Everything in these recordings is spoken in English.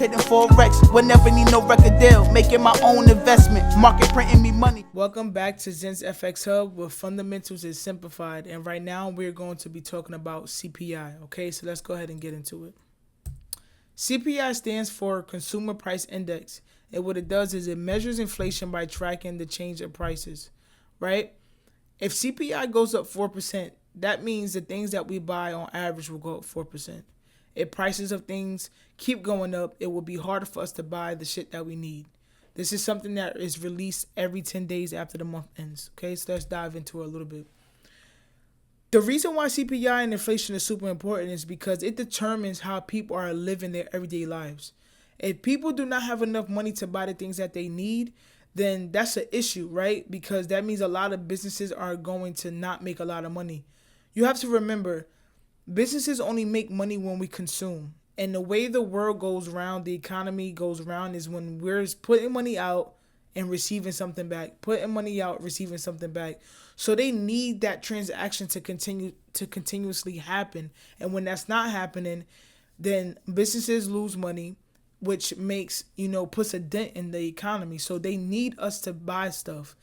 trading forex, would never need no record deal. Making my own investment, market printing me money. Welcome back to ZENSFXHUB, where fundamentals is simplified. And right now we're going to be talking about CPI. Okay, so let's go ahead and get into it. CPI stands for Consumer Price Index. And what it does is it measures inflation by tracking the change of prices, right? If CPI goes up 4%, that means the things that we buy on average will go up 4%. If prices of things keep going up, it will be harder for us to buy the shit that we need. This is something that is released every 10 days after the month ends. Okay, so let's dive into it a little bit. The reason why CPI and inflation is super important is because it determines how people are living their everyday lives. If people do not have enough money to buy the things that they need, then that's an issue, right? Because that means a lot of businesses are going to not make a lot of money. You have to remember, businesses only make money when we consume. And the way the world goes around, the economy goes around, is when we're putting money out and receiving something back. Putting money out, receiving something back. So they need that transaction to continuously happen. And when that's not happening, then businesses lose money, which makes, puts a dent in the economy. So they need us to buy stuff.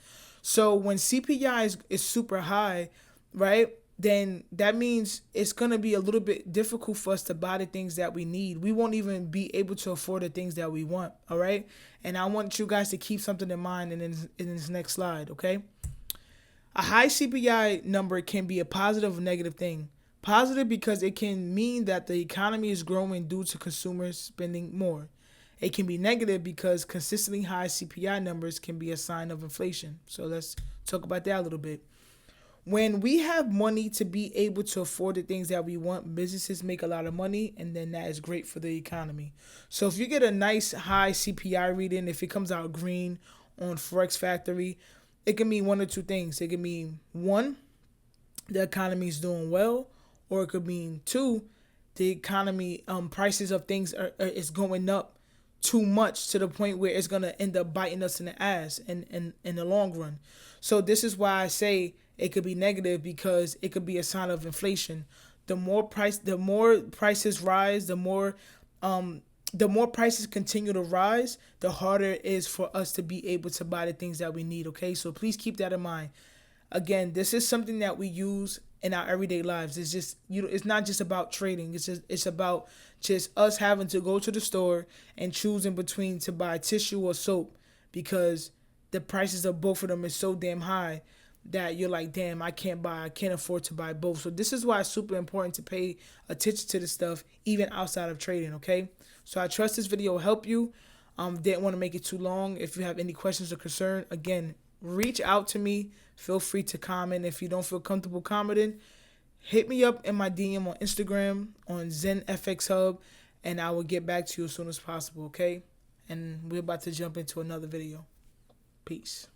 So when CPI is super high, right, then that means it's going to be a little bit difficult for us to buy the things that we need. We won't even be able to afford the things that we want, all right? And I want you guys to keep something in mind in this next slide, okay? A high CPI number can be a positive or negative thing. Positive because it can mean that the economy is growing due to consumers spending more. It can be negative because consistently high CPI numbers can be a sign of inflation. So let's talk about that a little bit. When we have money to be able to afford the things that we want, businesses make a lot of money, and then that is great for the economy. So if you get a nice high CPI reading, if it comes out green on Forex Factory, it can mean one or two things. It can mean, one, the economy is doing well, or it could mean, two, the economy prices of things is going up too much to the point where it's going to end up biting us in the ass in the long run. So this is why I say it could be negative, because it could be a sign of inflation. The more prices rise, the more prices continue to rise, the harder it is for us to be able to buy the things that we need. Okay, so please keep that in mind. Again, this is something that we use in our everyday lives. It's just, it's not just about trading. It's about just us having to go to the store and choosing between to buy tissue or soap, because the prices of both of them is so damn high that you're like, damn, I can't afford to buy both. So this is why it's super important to pay attention to this stuff, even outside of trading, okay? So I trust this video will help you. Didn't want to make it too long. If you have any questions or concern, again, reach out to me. Feel free to comment. If you don't feel comfortable commenting, hit me up in my DM on Instagram, on ZENSFXHUB, and I will get back to you as soon as possible, okay? And we're about to jump into another video. Peace.